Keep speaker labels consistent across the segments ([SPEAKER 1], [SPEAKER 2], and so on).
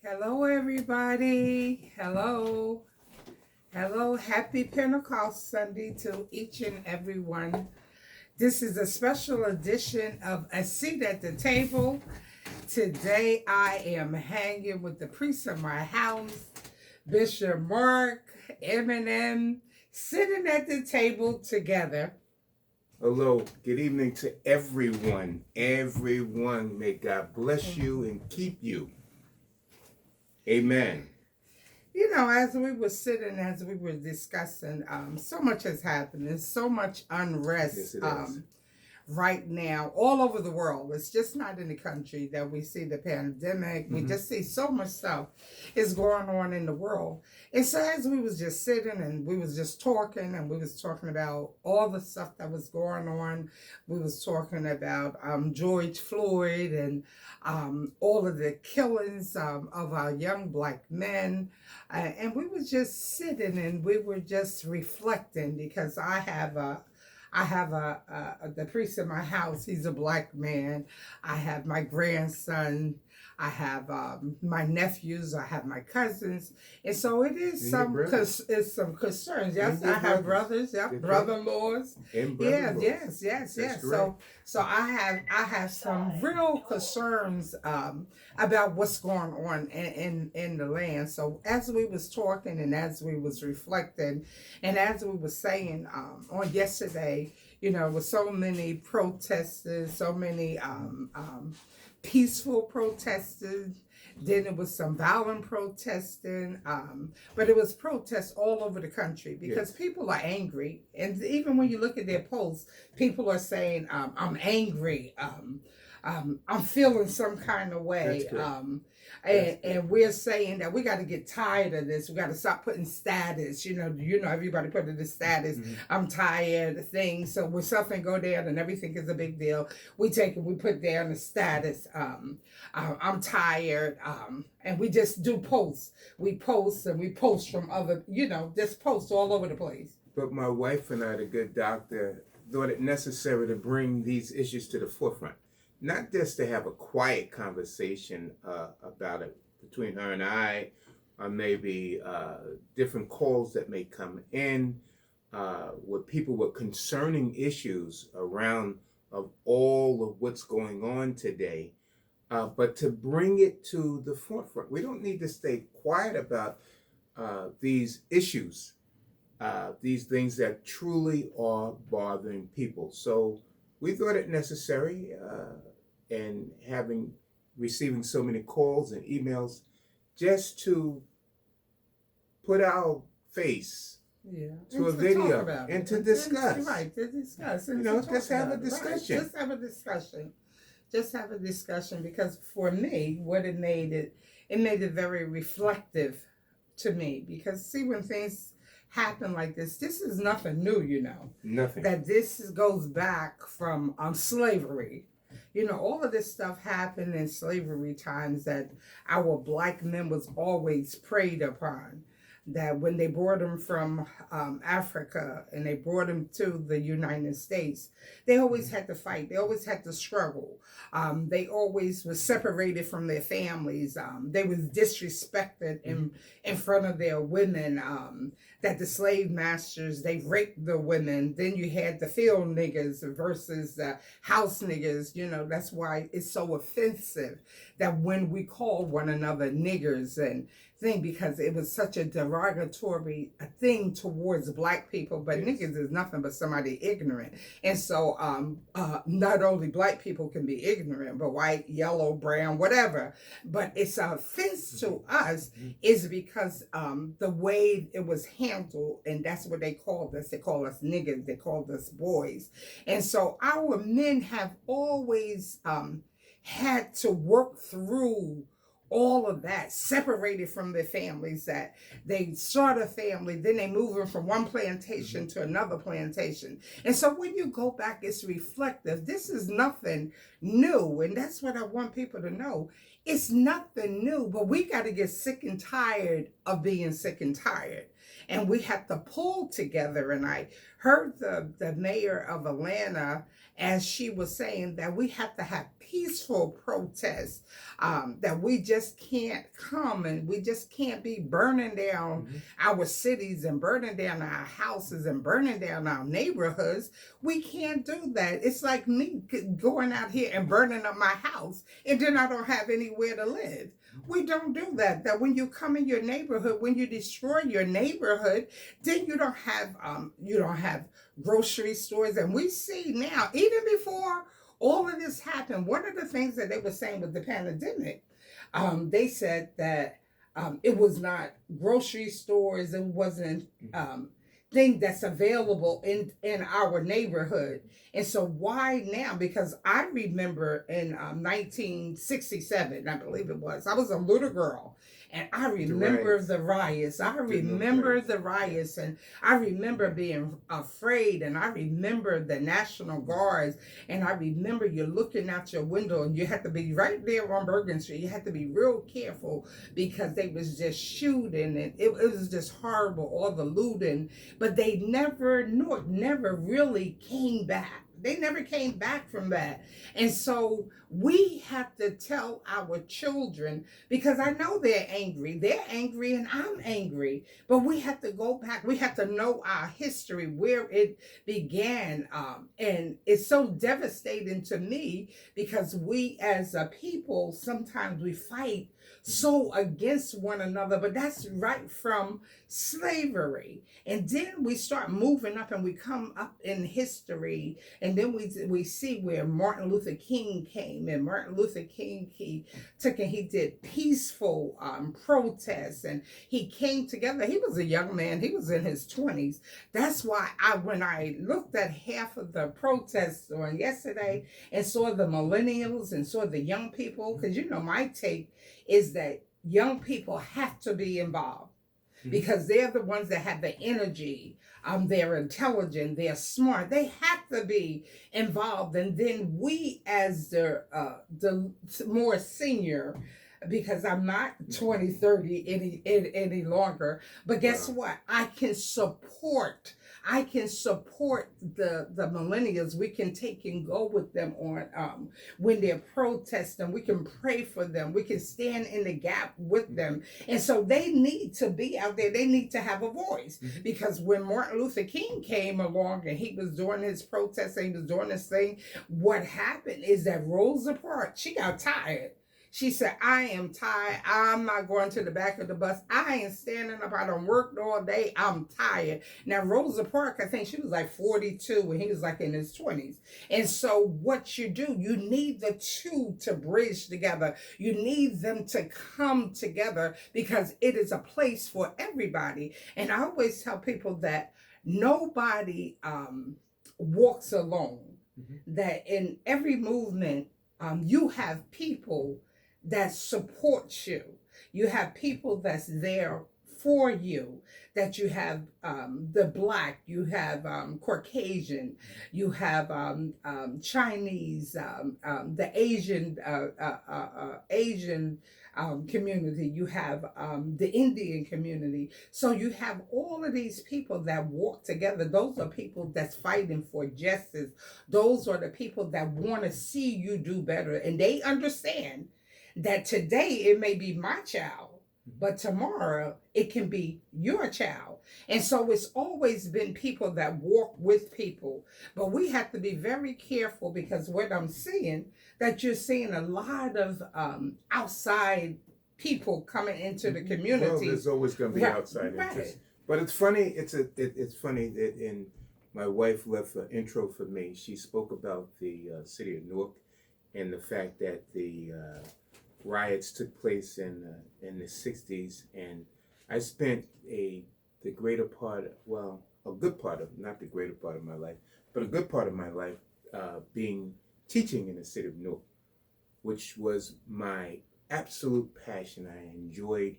[SPEAKER 1] Hello, everybody. Hello. Hello. Happy Pentecost Sunday to each and every one. This is a special edition of A Seat at the Table. Today I am hanging with the priest of my house, Bishop Mark, Eminem, sitting at the table together.
[SPEAKER 2] Hello, good evening to everyone. Everyone, may God bless you and keep you. Amen.
[SPEAKER 1] You know, as we were sitting, as we were discussing, so much has happened. There's so much unrest.
[SPEAKER 2] Yes, it is.
[SPEAKER 1] Right now all over the world. It's just not in the country that we see the pandemic. We just see so much stuff is going on in the world. And so as we was just sitting and we was just talking and we was talking about all the stuff that was going on. We was talking about George Floyd and all of the killings of our young black men. And we was just sitting and we were just reflecting because I have the priest in my house. He's a black man. I have my grandson. I have my nephews. I have my cousins, and so it is it's some concerns. Yes, I have brothers. Yep, brother-in-laws.
[SPEAKER 2] And
[SPEAKER 1] Yes. So I have some real concerns about what's going on in the land. So as we was talking and as we was reflecting, and as we was saying on yesterday, you know, with so many protesters, so many peaceful protesters. Then it was some violent protesting, but it was protests all over the country because people are angry. And even when you look at their posts, people are saying, I'm angry, I'm feeling some kind of way. And we're saying that we got to get tired of this. We got to stop putting status. You know, everybody putting the status. I'm tired of things. So when something go down and everything is a big deal, we put down the status. I'm tired. And we just do posts. We post and we post from other, just posts all over the place.
[SPEAKER 2] But my wife and I, the good doctor, thought it necessary to bring these issues to the forefront. Not just to have a quiet conversation about it between her and I, or maybe different calls that may come in with people with concerning issues around of all of what's going on today, but to bring it to the forefront. We don't need to stay quiet about these issues, these things that truly are bothering people. So we thought it necessary, and receiving so many calls and emails, just to put our face to a video and to discuss.
[SPEAKER 1] Right, to discuss.
[SPEAKER 2] And just have a discussion.
[SPEAKER 1] Right. Just have a discussion. Just have a discussion because for me, what it made it very reflective to me because see when things happen like this is nothing new,
[SPEAKER 2] Nothing.
[SPEAKER 1] That this goes back from slavery. All of this stuff happened in slavery times that our black men was always preyed upon. That when they brought them from Africa and they brought them to the United States, they always had to fight. They always had to struggle. They always were separated from their families. They was disrespected in front of their women. That the slave masters, they raped the women. Then you had the field niggas versus the house niggas. That's why it's so offensive that when we call one another niggers and because it was such a derogatory thing towards black people, but niggas is nothing but somebody ignorant. And so not only black people can be ignorant, but white, yellow, brown, whatever, but it's an offense to us is because the way it was handled, and that's what they called us. They called us niggas, they called us boys. And so our men have always had to work through all of that, separated from their families, that they start a family, then they move them from one plantation to another plantation. And so when you go back, it's reflective. This is nothing new. And that's what I want people to know. It's nothing new, but we got to get sick and tired of being sick and tired. and we have to pull together. And I heard the mayor of Atlanta as she was saying that we have to have peaceful protests, that we just can't come and we just can't be burning down our cities and burning down our houses and burning down our neighborhoods. We can't do that. It's like me going out here and burning up my house and then I don't have anywhere to live. We don't do that. That when you come in your neighborhood, when you destroy your neighborhood, then you don't have grocery stores. And we see now, even before all of this happened, one of the things that they were saying with the pandemic, they said that it was not grocery stores, it wasn't thing that's available in our neighborhood. And so why now? Because I remember in 1967, I believe it was, I was a little girl, and I remember the riots. I remember the riots, and I remember being afraid, and I remember the National Guards, and I remember you looking out your window, and you had to be right there on Bergen Street. You had to be real careful because they was just shooting, and it was just horrible, all the looting. But they never really came back. They never came back from that. And so we have to tell our children, because I know they're angry. They're angry and I'm angry. But we have to go back. We have to know our history, where it began. And it's so devastating to me because we as a people, sometimes we fight so against one another, but that's right from slavery. And then we start moving up and we come up in history, and then we see where Martin Luther King came, and Martin Luther King, he did peaceful protests, and he came together. He was a young man, he was in his 20s. That's why when I looked at half of the protests on yesterday and saw the millennials and saw the young people, because my take is that young people have to be involved because they're the ones that have the energy. They're intelligent, they're smart, they have to be involved. And then we as the more senior, because I'm not 20, 30 any longer, but guess what? I can support the millennials. We can take and go with them on when they're protesting. We can pray for them. We can stand in the gap with them. And so they need to be out there. They need to have a voice. Because when Martin Luther King came along and he was doing his protest and he was doing this thing, what happened is that Rosa Parks, she got tired. She said, I am tired. I'm not going to the back of the bus. I ain't standing up. I done worked all day. I'm tired. Now, Rosa Parks, I think she was like 42 and he was like in his 20s. And so what you do, you need the two to bridge together. You need them to come together because it is a place for everybody. And I always tell people that nobody walks alone, that in every movement, you have people that support you. You have people that's there for you, that you have the Black, you have Caucasian, you have Chinese, the Asian community, you have the Indian community. So you have all of these people that walk together. Those are people that's fighting for justice. Those are the people that want to see you do better. And they understand that today it may be my child, but tomorrow it can be your child. And so it's always been people that walk with people. But we have to be very careful because what I'm seeing, that you're seeing a lot of outside people coming into the community.
[SPEAKER 2] Well, there's always going to be outside interest. But it's funny, it's funny that my wife left an intro for me. She spoke about the city of Newark and the fact that the riots took place in the 60s, and I spent a good part of my life, but a good part of my life teaching in the city of Newark, which was my absolute passion. I enjoyed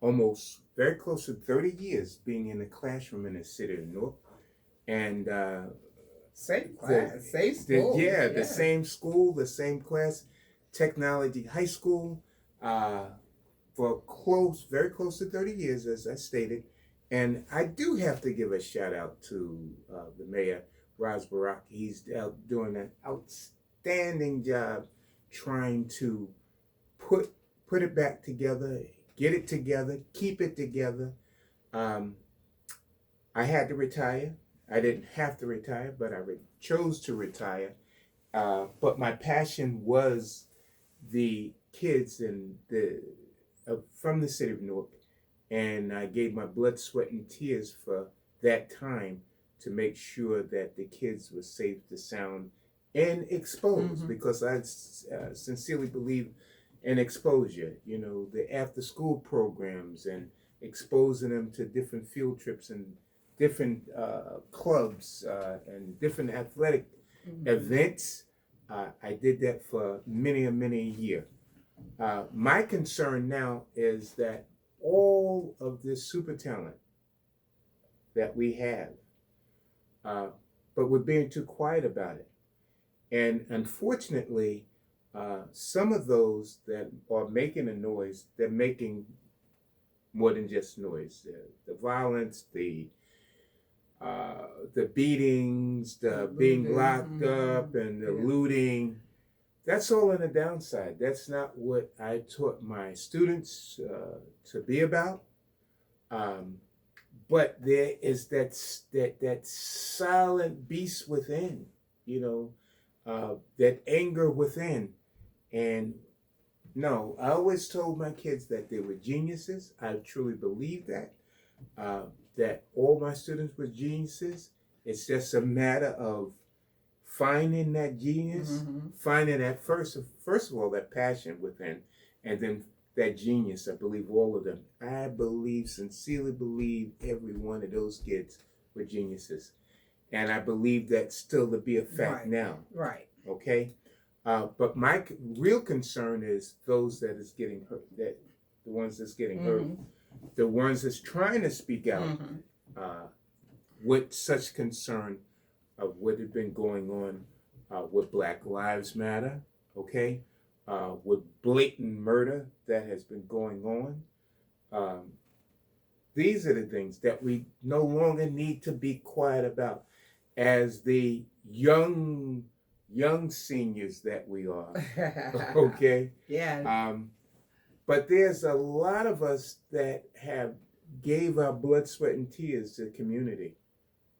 [SPEAKER 2] almost very close to 30 years being in the classroom in the city of Newark, and
[SPEAKER 1] same class, same school.
[SPEAKER 2] The same school, the same class. Technology high school for very close to 30 years, as I stated. And I do have to give a shout out to the mayor, Raz Barak. He's doing an outstanding job trying to put put it back together, get it together, keep it together. Um, I had to retire. I didn't have to retire, but I chose to retire. But my passion was the kids and the from the city of Newark, and I gave my blood, sweat, and tears for that time to make sure that the kids were safe, to sound, and exposed. Because I sincerely believe in exposure. You know, the after-school programs and exposing them to different field trips and different clubs and different athletic events. I did that for many a year. My concern now is that all of this super talent that we have, but we're being too quiet about it. And unfortunately, some of those that are making a noise, they're making more than just noise. The violence, the beatings, the being locked up, and the looting. That's all on the downside. That's not what I taught my students to be about. But there is that silent beast within, you know, that anger within. And no, I always told my kids that they were geniuses. I truly believe that. That all my students were geniuses. It's just a matter of finding that genius, finding that first of all, that passion within, and then that genius. I believe all of them. I sincerely believe every one of those kids were geniuses. And I believe that still to be a fact now.
[SPEAKER 1] Right.
[SPEAKER 2] Okay? But my real concern is those that is getting hurt, the ones that's getting hurt, the ones that's trying to speak out with such concern of what had been going on with Black Lives Matter, okay? With blatant murder that has been going on. These are the things that we no longer need to be quiet about as the young seniors that we are, okay?
[SPEAKER 1] Yeah.
[SPEAKER 2] But there's a lot of us that have gave our blood, sweat, and tears to the community,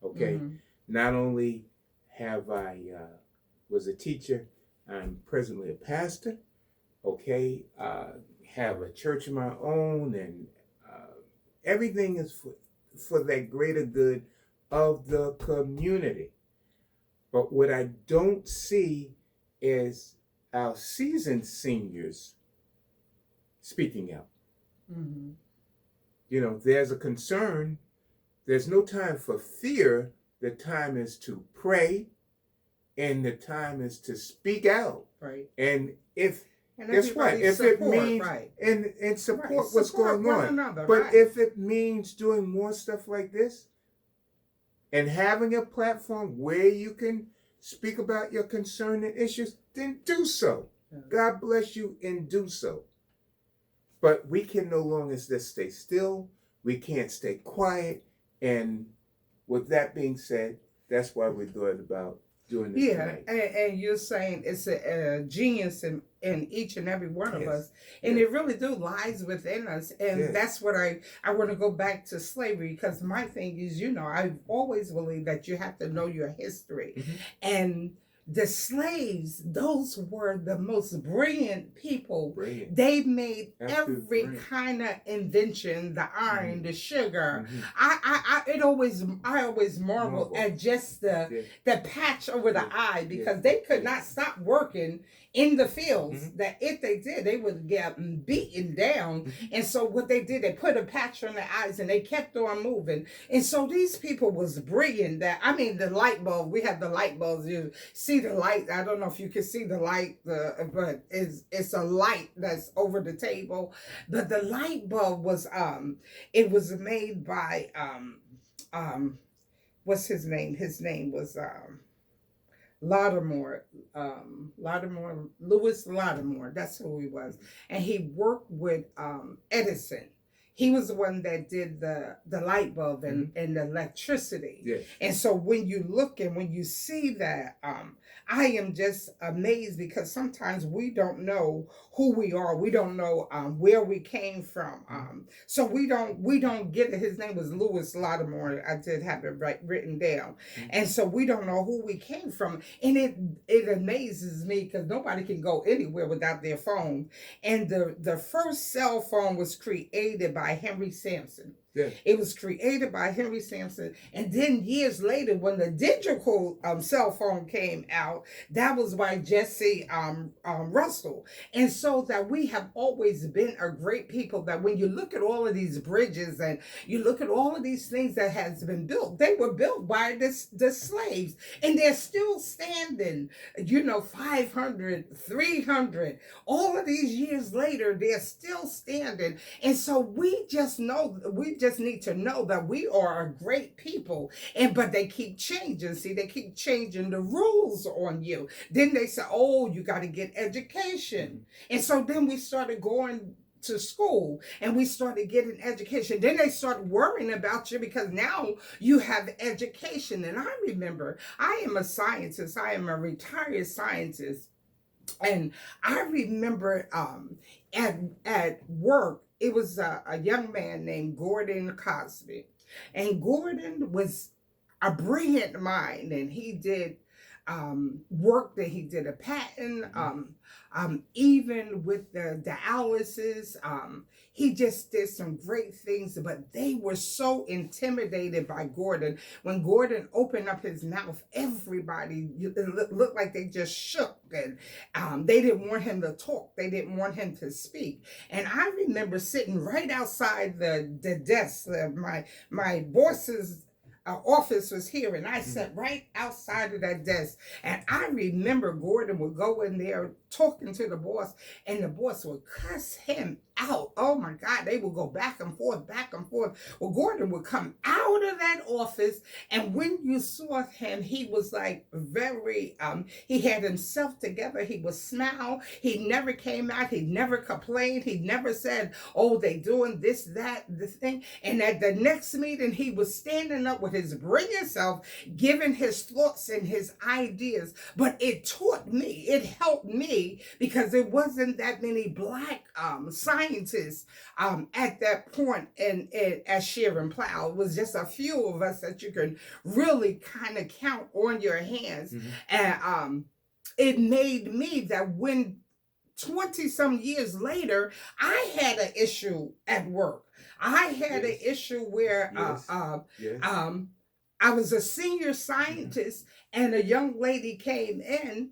[SPEAKER 2] okay? Not only have I was a teacher, I'm presently a pastor, okay? Have a church of my own, and everything is for that greater good of the community. But what I don't see is our seasoned seniors speaking out. You know, there's a concern. There's no time for fear. The time is to pray, and the time is to speak out.
[SPEAKER 1] Right.
[SPEAKER 2] And guess what? If it means and support what's going on. But if it means doing more stuff like this and having a platform where you can speak about your concern and issues, then do so. God bless you, and do so. But we can no longer just stay still. We can't stay quiet. And with that being said, that's why we're doing this tonight.
[SPEAKER 1] And you're saying it's a genius in each and every one of us, and it really lies within us. And that's what I want to go back to slavery, because my thing is, you know, I've always believed that you have to know your history. And the slaves, those were the most brilliant people. They made every kind of invention, the iron, the sugar. I always marvel at just the patch over the eye, because they could not stop working in the fields. That if they did, they would get beaten down. And so what they did, they put a patch on their eyes and they kept on moving. And so these people was brilliant. That, I mean, the light bulb, we have the light bulbs. You see the light. I don't know if you can see the light, but it's a light that's over the table. But the light bulb was it was made by what's his name? His name was Louis Louis Lattimore. That's who he was. And he worked with Edison. he was the one that did the light bulb and the electricity.
[SPEAKER 2] Yes.
[SPEAKER 1] And so when you look and when you see that, I am just amazed because sometimes we don't know who we are. We don't know where we came from. So we don't get it. His name was Lewis Lattimore. I did have it written down. And so we don't know who we came from. And it amazes me because nobody can go anywhere without their phone. And the first cell phone was created by Henry Sampson.
[SPEAKER 2] Yeah.
[SPEAKER 1] It was created by Henry Sampson. And then years later, when the digital cell phone came out, that was by Jesse Russell. And so that we have always been a great people, that when you look at all of these bridges and you look at all of these things that has been built, they were built by the slaves. And they're still standing, 500, 300. All of these years later, they're still standing. And so we just need to know that we are a great people, but they keep changing. See, they keep changing the rules on you. Then they say, oh, you got to get education. And so then we started going to school and we started getting education. Then they start worrying about you because now you have education. And I remember, I am a scientist. I am a retired scientist. And I remember at work, it was a young man named Gordon Cosby. And Gordon was a brilliant mind, and he did work that he did a patent, even with the dialysis. He just did some great things, but they were so intimidated by Gordon. When Gordon opened up his mouth, everybody looked like they just shook, and they didn't want him to talk. They didn't want him to speak. And I remember sitting right outside the desk. My boss's office was here, and I sat right outside of that desk. And I remember Gordon would go in there talking to the boss, and the boss would cuss him out. Oh my God, they would go back and forth, back and forth. Well, Gordon would come out of that office, and when you saw him, he was like very, he had himself together. He would smile. He never came out. He never complained. He never said, oh, they doing this, that, this thing. And at the next meeting, he was standing up with his brilliant self, giving his thoughts and his ideas. But it taught me, it helped me, because there wasn't that many Black scientists at that point at Sharon Plow. It was just a few of us that you can really kind of count on your hands. And it made me that when 20 some years later, I had an issue at work. I had an issue where I was a senior scientist, and a young lady came in,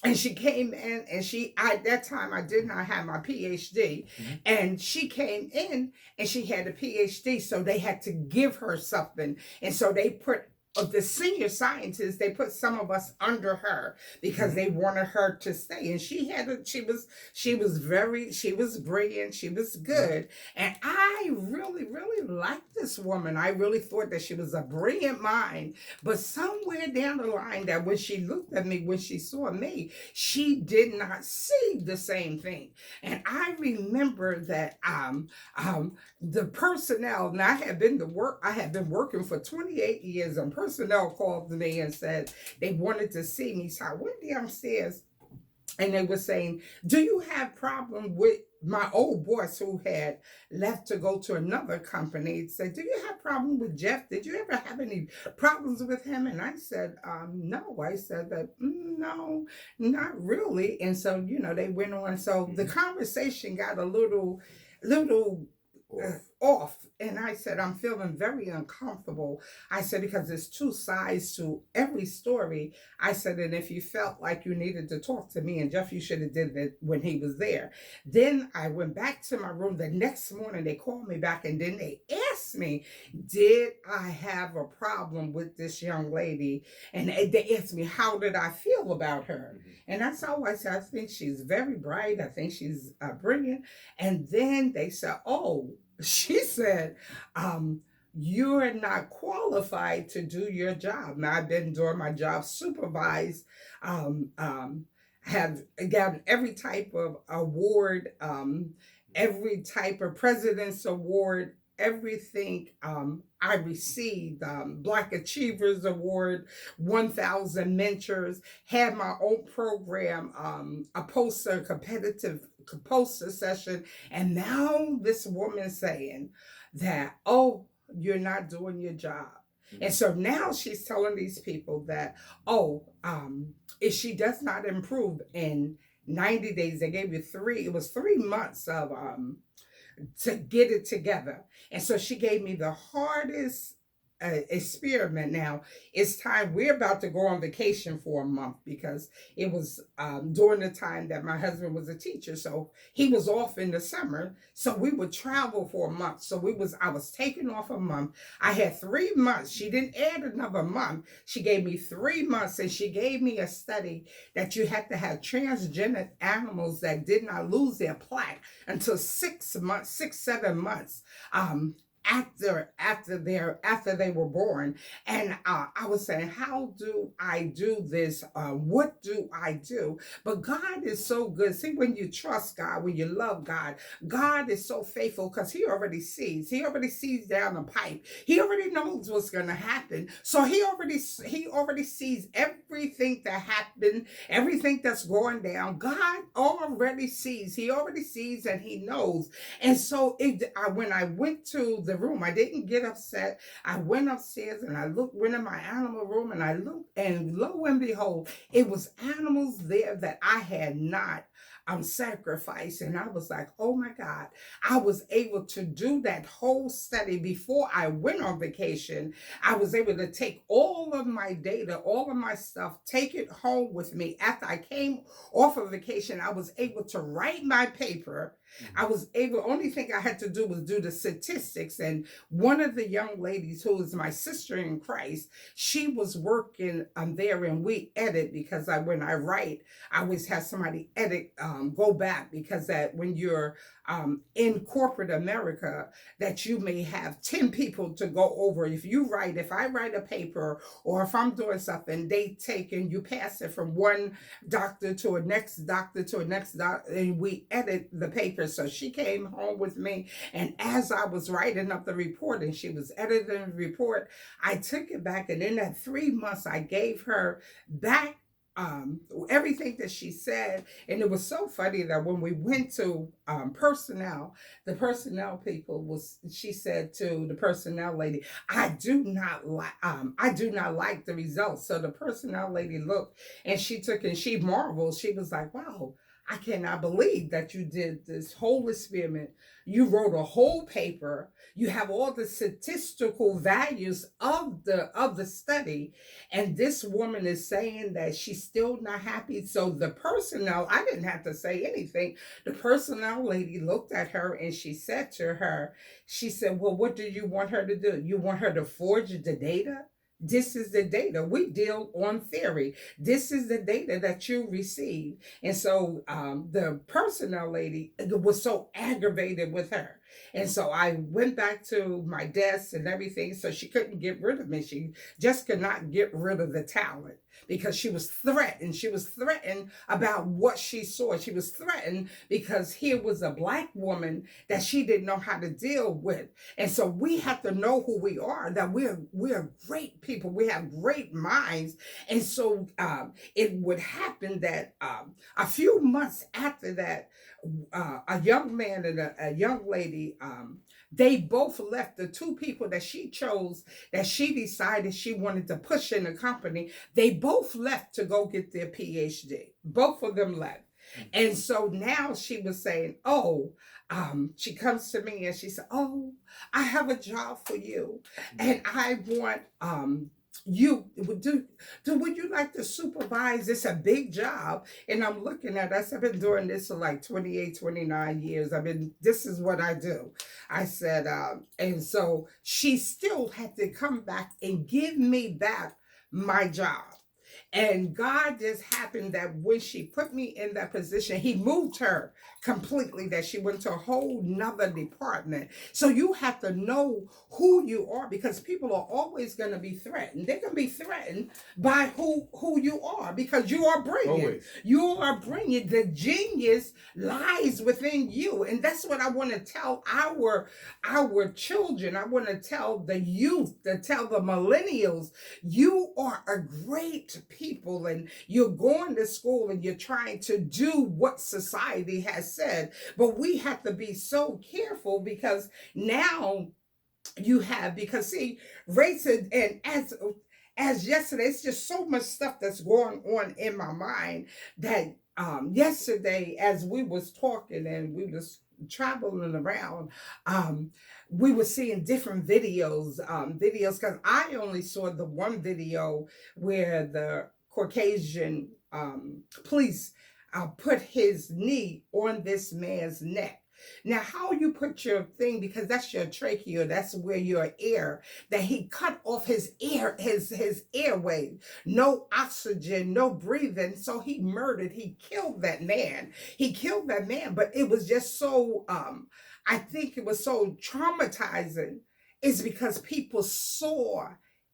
[SPEAKER 1] and she came in, and at that time I did not have my PhD, and she came in and she had a PhD, so they had to give her something. And so they put the senior scientists, they put some of us under her because they wanted her to stay. And she was brilliant, she was good. And I really, really liked this woman. I really thought that she was a brilliant mind. But somewhere down the line, that when she looked at me, when she saw me, she did not see the same thing. And I remember that the personnel, and I had been working for 28 years, and personnel called me and said they wanted to see me. So I went downstairs, and they were saying, do you have problem with my old boss who had left to go to another company? Said, do you have problem with Jeff? Did you ever have any problems with him? And I said, no. I said that, no, not really. And so, they went on. So the conversation got a little off. And I said, I'm feeling very uncomfortable. I said, because there's two sides to every story. I said, and if you felt like you needed to talk to me and Jeff, you should have did that when he was there. Then I went back to my room. The next morning, they called me back, and then they asked me, did I have a problem with this young lady? And they asked me, how did I feel about her? And that's all I said. I think she's very bright. I think she's brilliant. And then they said, oh, she said, you're not qualified to do your job. Now, I've been doing my job, supervised have gotten every type of award, every type of President's Award, everything I received, Black Achievers Award, 1,000 Mentors, had my own program, a poster, competitive poster session, and now this woman saying that, oh, you're not doing your job. And so now she's telling these people that, oh, if she does not improve in 90 days, they gave you it was 3 months of to get it together. And so she gave me the hardest experiment. Now it's time, we're about to go on vacation for a month because it was during the time that my husband was a teacher, so he was off in the summer, so we would travel for a month. So I was taking off a month. I had 3 months. She didn't add another month. She gave me 3 months, and she gave me a study that you had to have transgenic animals that did not lose their plaque until 6 months, 6 7 months, after they were born. And I was saying, how do I do this? What do I do? But God is so good. See, when you trust God, when you love God, God is so faithful because he already sees down the pipe. He already knows what's going to happen. So he already sees everything that happened, everything that's going down. God already sees. He already sees and he knows. And so when I went to the room, I didn't get upset. I went upstairs and went in my animal room, and I looked, and lo and behold, it was animals there that I had not sacrificed. And I was like, oh my God, I was able to do that whole study before I went on vacation. I was able to take all of my data, all of my stuff, take it home with me. After I came off of vacation, I was able to write my paper. I was able, only thing I had to do was do the statistics. And one of the young ladies who is my sister in Christ, she was working there, and we edit, because when I write, I always have somebody edit, go back, because that when you're in corporate America, that you may have 10 people to go over. If I write a paper, or if I'm doing something, they take and you pass it from one doctor to a next doctor to a next doctor, and we edit the paper. So she came home with me, and as I was writing up the report and she was editing the report, I took it back, and in that 3 months, I gave her back everything that she said. And it was so funny that when we went to personnel, the personnel people she said to the personnel lady, I do not like the results. So the personnel lady looked, and she marveled. She was like, wow, I cannot believe that you did this whole experiment. You wrote a whole paper. You have all the statistical values of the study, and this woman is saying that she's still not happy. So the personnel, I didn't have to say anything. The personnel lady looked at her, and she said to her, she said, well, what do you want her to do? You want her to forge the data? This is the data. We deal on theory. This is the data that you receive. And so the personnel lady was so aggravated with her. And so I went back to my desk and everything. So she couldn't get rid of me. She just could not get rid of the talent, because she was threatened. She was threatened about what she saw. She was threatened because here was a Black woman that she didn't know how to deal with. And so we have to know who we are, that we're great people. We have great minds. And so it would happen that a few months after that, a young man and a young lady, they both left. The two people that she chose, that she decided she wanted to push in the company, they both left to go get their PhD. Both of them left. And so now she was saying, she comes to me and she said, oh, I have a job for you. And I want you would would you like to supervise? It's a big job. And I'm looking at us, I've been doing this for like 28, 29 years. This is what I do. I said, and so she still had to come back and give me back my job. And God just happened that when she put me in that position, he moved her completely, that she went to a whole nother department. So you have to know who you are, because people are always going to be threatened. They're going to be threatened by who you are, because you are brilliant.
[SPEAKER 2] Always.
[SPEAKER 1] You are brilliant. The genius lies within you. And that's what I want to tell our children. I want to tell the youth, to tell the millennials, you are a great people, and you're going to school and you're trying to do what society has said. But we have to be so careful, because now you have, because see, race and as yesterday, it's just so much stuff that's going on in my mind that yesterday, as we was talking and we was traveling around, we were seeing different videos, because I only saw the one video where the Caucasian police put his knee on this man's neck. Now, how you put your thing, because that's your trachea, that's where your air, that he cut off his air, his airway, no oxygen, no breathing. So he killed that man. He killed that man, but it was just so, I think it was so traumatizing, is because people saw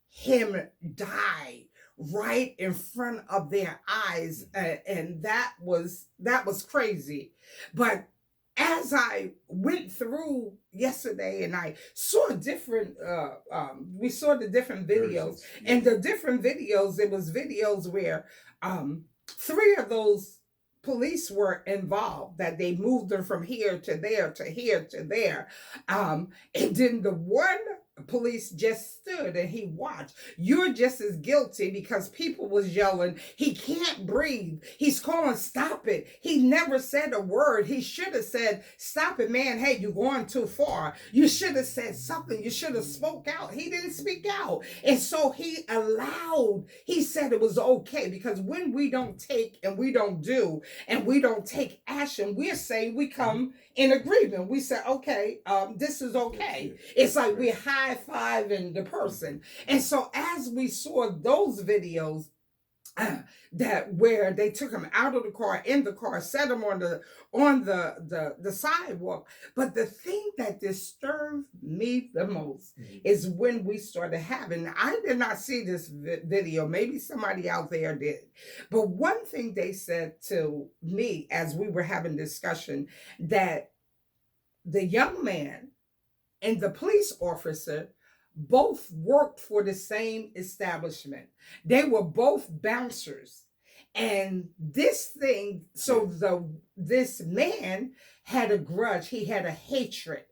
[SPEAKER 1] him die right in front of their eyes, and that was crazy. But as I went through yesterday and I saw different, we saw the different videos, and the different videos, it was videos where 3 of those police were involved, that they moved them from here to there to here to there. And then the one police just stood and he watched. You're just as guilty, because people was yelling, he can't breathe. He's calling, stop it. He never said a word. He should have said, stop it, man. Hey, you're going too far. You should have said something. You should have spoke out. He didn't speak out. And so he said it was okay, because when we don't take and we don't do and we don't take action, we're saying we come in agreement. We say, okay, this is okay. It's like we're high-fiving the person. And so as we saw those videos, that where they took him out of the car, in the car, set him on the sidewalk. But the thing that disturbed me the most is when we started having, I did not see this video, maybe somebody out there did, but one thing they said to me as we were having discussion, that the young man and the police officer both worked for the same establishment. They were both bouncers. And this man had a grudge. He had a hatred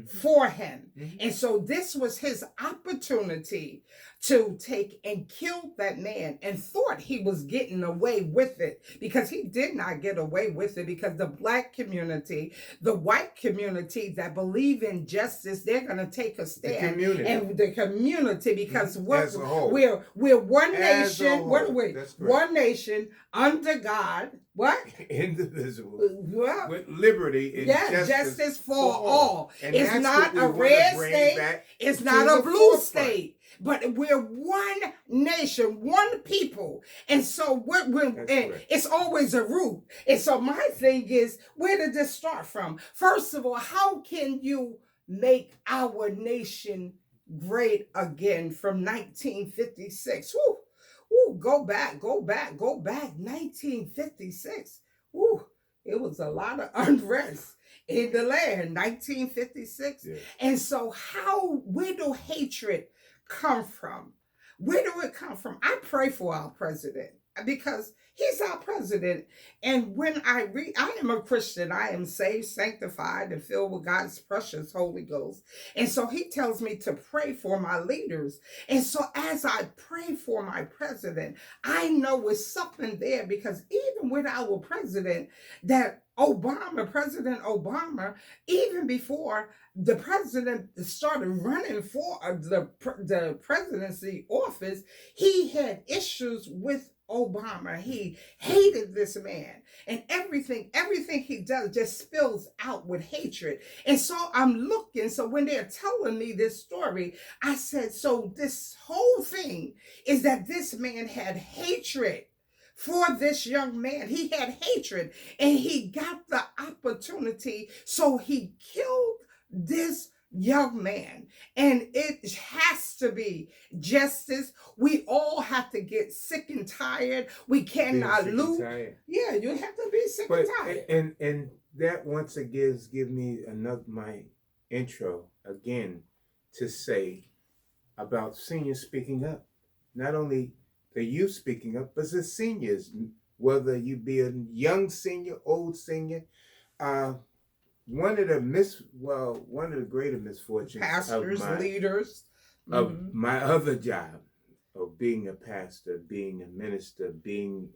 [SPEAKER 1] for him. And so this was his opportunity to take and kill that man, and thought he was getting away with it, because he did not get away with it, because the Black community, the white community that believe in justice, they're going to take a stand. And the community, because we're one nation, one nation under God, what?
[SPEAKER 2] Indivisible. With liberty and
[SPEAKER 1] justice for all. And it's not a red state. It's not a blue state. But we're one nation, one people. And so it's always a root. And so my thing is, where did this start from? First of all, how can you make our nation great again from 1956? Go back. 1956. It was a lot of unrest in the land, 1956. Yeah. And so where do hatred come from? Where do it come from? I pray for our president, because he's our president. And when I am a Christian, I am saved, sanctified, and filled with God's precious Holy Ghost. And so he tells me to pray for my leaders. And so as I pray for my president, I know it's something there, because even with our president, that President Obama, even before the president started running for the presidency office, he had issues with Obama. He hated this man, and everything he does just spills out with hatred. And so I'm looking. So when they're telling me this story, I said, so this whole thing is that this man had hatred for this young man. He had hatred, and he got the opportunity, so he killed this young man. And it has to be justice. We all have to get sick and tired. We cannot lose. Yeah, you have to be sick and tired.
[SPEAKER 2] And that once again give me another my intro again to say about seniors speaking up. Not only the youth speaking up, but the seniors, whether you be a young senior, old senior. One of the greater misfortunes
[SPEAKER 1] pastors, leaders,
[SPEAKER 2] of my other job of being a pastor, being a minister, being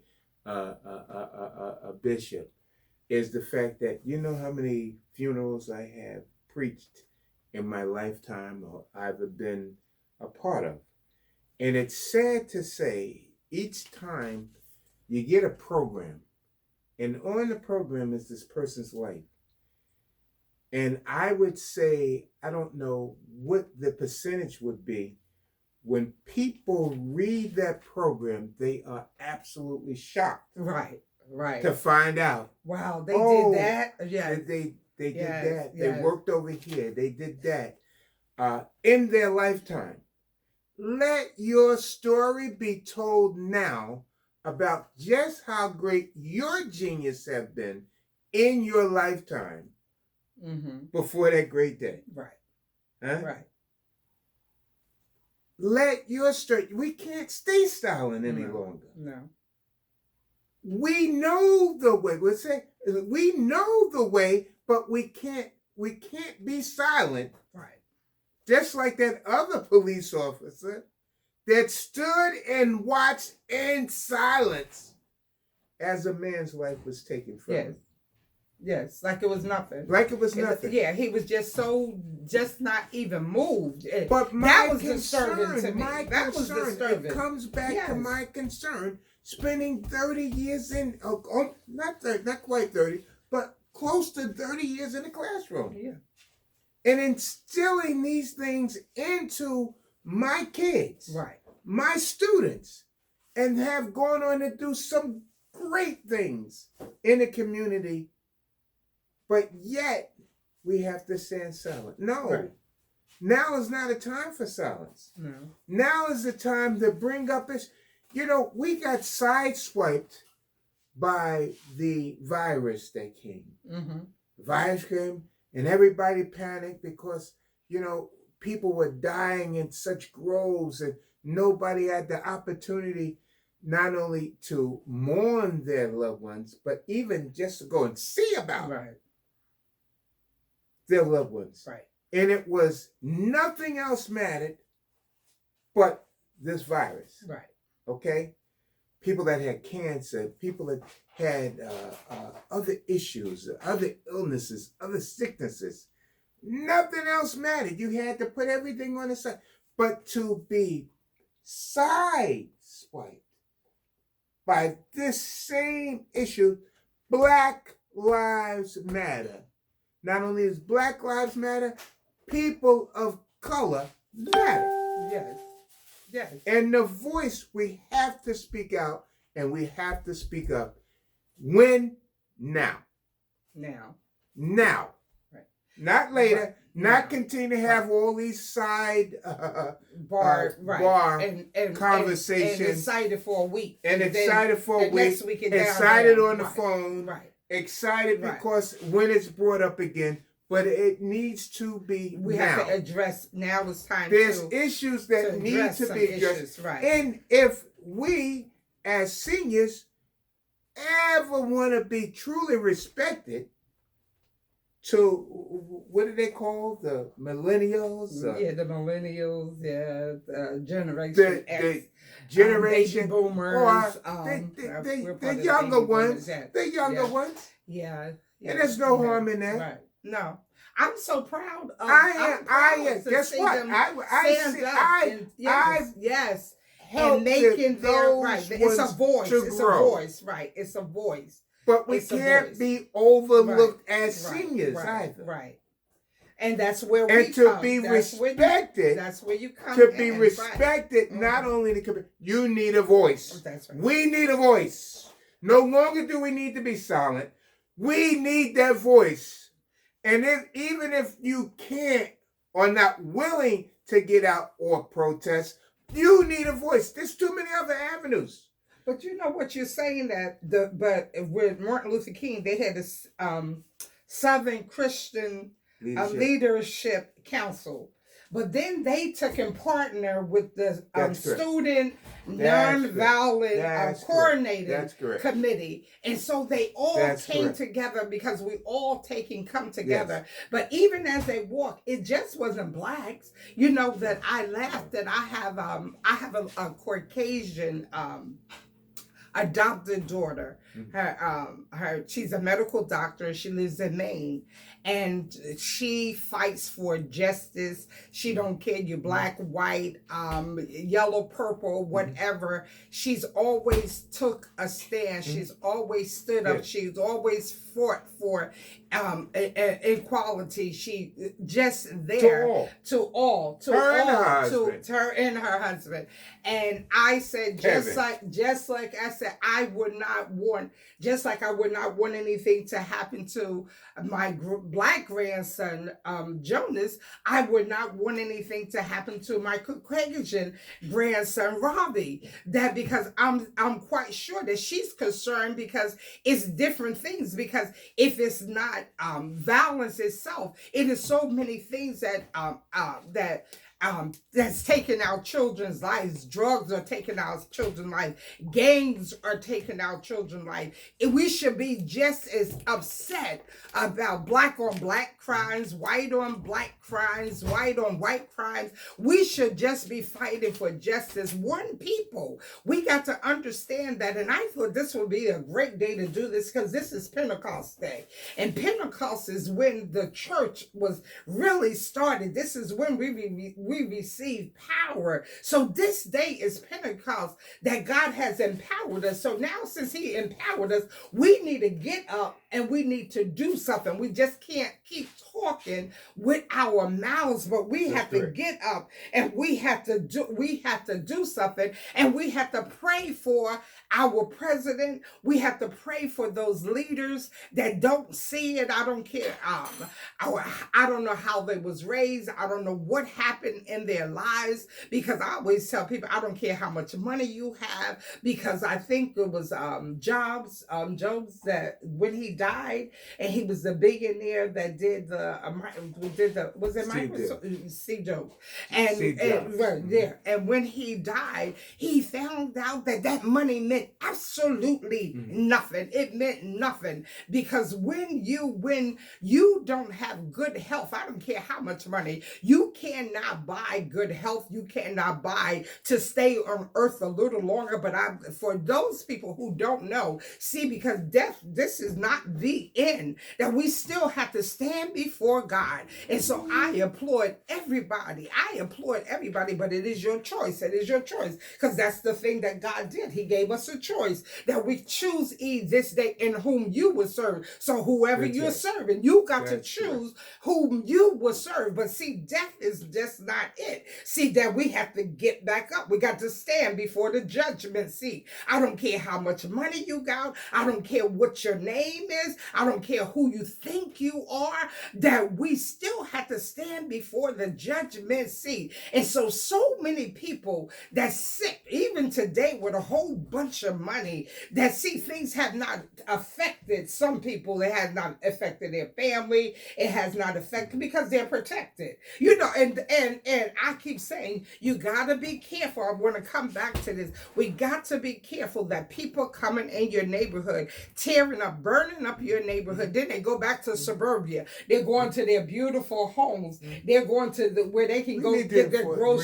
[SPEAKER 2] a bishop, is the fact that you know how many funerals I have preached in my lifetime or I've been a part of. And it's sad to say, each time you get a program, and on the program is this person's life. And I would say, I don't know what the percentage would be. When people read that program, they are absolutely shocked.
[SPEAKER 1] Right.
[SPEAKER 2] To find out.
[SPEAKER 1] Wow, they did that? Yeah.
[SPEAKER 2] They did that. Yes. They worked over here. They did that in their lifetime. Let your story be told now about just how great your genius have been in your lifetime. Before that great day.
[SPEAKER 1] Right.
[SPEAKER 2] Huh?
[SPEAKER 1] Right.
[SPEAKER 2] Let your story. We can't stay silent any longer.
[SPEAKER 1] No.
[SPEAKER 2] We know the way. We'll say we know the way, but we can't be silent.
[SPEAKER 1] Right.
[SPEAKER 2] Just like that other police officer that stood and watched in silence as a man's life was taken from him.
[SPEAKER 1] Yes, like it was nothing.
[SPEAKER 2] Like it was nothing.
[SPEAKER 1] He was just not even moved.
[SPEAKER 2] But
[SPEAKER 1] that was disturbing to me. That was disturbing.
[SPEAKER 2] It comes back to my concern. Spending 30 years in, not quite 30, but close to 30 years in the classroom.
[SPEAKER 1] Yeah.
[SPEAKER 2] And instilling these things into my kids.
[SPEAKER 1] Right.
[SPEAKER 2] My students. And have gone on to do some great things in the community. But yet, we have to stand silent. No. Right. Now is not a time for silence.
[SPEAKER 1] No.
[SPEAKER 2] Now is the time to bring up this. You know, we got sideswiped by the virus that came. The virus came, and everybody panicked because, you know, people were dying in such groves, and nobody had the opportunity not only to mourn their loved ones, but even just to go and see about their loved ones.
[SPEAKER 1] Right.
[SPEAKER 2] And it was nothing else mattered but this virus.
[SPEAKER 1] Right.
[SPEAKER 2] Okay? People that had cancer, people that had other issues, other illnesses, other sicknesses. Nothing else mattered. You had to put everything on the side. But to be sideswiped by this same issue, Black Lives Matter. Not only is Black Lives Matter, people of color matter.
[SPEAKER 1] Yes. Yes.
[SPEAKER 2] And the voice, we have to speak out and we have to speak up. When? Now. Now.
[SPEAKER 1] Right.
[SPEAKER 2] Not later.
[SPEAKER 1] Right.
[SPEAKER 2] Not continue to have all these side bar conversations.
[SPEAKER 1] And excited for a week.
[SPEAKER 2] And excited for a week.
[SPEAKER 1] Next week
[SPEAKER 2] excited on the phone.
[SPEAKER 1] Right.
[SPEAKER 2] Excited because when it's brought up again, but it needs to be
[SPEAKER 1] we
[SPEAKER 2] now.
[SPEAKER 1] have to address, now it's time
[SPEAKER 2] There's issues that need to be addressed.
[SPEAKER 1] Right.
[SPEAKER 2] And if we as seniors ever want to be truly respected, to what do they call the millennials?
[SPEAKER 1] The millennials, Generation X.
[SPEAKER 2] The generation
[SPEAKER 1] baby boomers,
[SPEAKER 2] the younger ones. The younger ones.
[SPEAKER 1] Yeah.
[SPEAKER 2] And there's no harm in that.
[SPEAKER 1] Right. No. I'm so proud of
[SPEAKER 2] I am. Guess what?
[SPEAKER 1] Yes.
[SPEAKER 2] help
[SPEAKER 1] and making their
[SPEAKER 2] those
[SPEAKER 1] right. It's a
[SPEAKER 2] ones
[SPEAKER 1] voice.
[SPEAKER 2] to
[SPEAKER 1] It's
[SPEAKER 2] grow.
[SPEAKER 1] a voice, right? It's a voice.
[SPEAKER 2] But we
[SPEAKER 1] It's a
[SPEAKER 2] can't
[SPEAKER 1] voice.
[SPEAKER 2] be overlooked
[SPEAKER 1] Right,
[SPEAKER 2] as
[SPEAKER 1] right,
[SPEAKER 2] seniors
[SPEAKER 1] right,
[SPEAKER 2] either.
[SPEAKER 1] right. And that's where we
[SPEAKER 2] And to
[SPEAKER 1] come.
[SPEAKER 2] be
[SPEAKER 1] That's where you-
[SPEAKER 2] respected,
[SPEAKER 1] that's where you come.
[SPEAKER 2] to be
[SPEAKER 1] in,
[SPEAKER 2] respected,
[SPEAKER 1] right.
[SPEAKER 2] not only in the community, you need a voice.
[SPEAKER 1] That's right.
[SPEAKER 2] We need a voice. No longer do we need to be silent. We need that voice. And even if you can't or not willing to get out or protest, you need a voice. There's too many other avenues.
[SPEAKER 1] But you know what you're saying but with Martin Luther King, they had this Southern Christian Leadership Council. But then they took and partnered with the Student Nonviolent Coordinating Committee. And so they all came together because we all come together. Yes. But even as they walk, it just wasn't blacks. You know, that I laughed that I have a Caucasian adopted daughter. She's a medical doctor. She lives in Maine, and she fights for justice. She don't care you black, white, yellow, purple, whatever. She's always took a stand. She's always stood up. She's always fought for equality. She just there to her and her husband. And I said, just like I said, I would not want anything to happen to my black grandson, Jonas. I would not want anything to happen to my Caucasian grandson, Robbie. That because I'm quite sure that she's concerned because it's different things. Because if it's not violence itself, it is so many things that's taking our children's lives. Drugs are taking our children's life. Gangs are taking our children's life. We should be just as upset about black on black crimes, white on black crimes, white on white crimes. We should just be fighting for justice. One people. We got to understand that. And I thought this would be a great day to do this because this is Pentecost Day. And Pentecost is when the church was really started. This is when we receive power. So this day is Pentecost that God has empowered us. So now since he empowered us, we need to get up and we need to do something. We just can't keep talking with our mouths, but we have to get up and we have to do something, and we have to pray for our president. We have to pray for those leaders that don't see it. I don't care. I don't know how they was raised. I don't know what happened in their lives, because I always tell people, I don't care how much money you have, because I think it was Jobs that when he died, and he was the billionaire that did was it Microsoft? Steve Jobs. And when he died, he found out that money meant absolutely nothing. It meant nothing, because when you don't have good health, I don't care how much money, you cannot buy good health. You cannot buy to stay on earth a little longer. But for those people who don't know, see, because death, this is not the end, that we still have to stand before God. And so I applaud everybody, but it is your choice. It is your choice, because that's the thing that God did. He gave us a choice that we choose this day in whom you will serve. So whoever you're serving, you got to choose whom you will serve. But see, death is just not it. See, that we have to get back up. We got to stand before the judgment seat. I don't care how much money you got. I don't care what your name is. I don't care who you think you are, that we still have to stand before the judgment seat. And so many people that sick, even today, with a whole bunch of money, that see things have not affected some people. It has not affected their family. It has not affected, because they're protected. You know, and I keep saying, you got to be careful. I want to come back to this. We got to be careful that people coming in your neighborhood, tearing up, burning up your neighborhood. Then they go back to suburbia. They're going to their beautiful homes. They're going to where they can go get their groceries.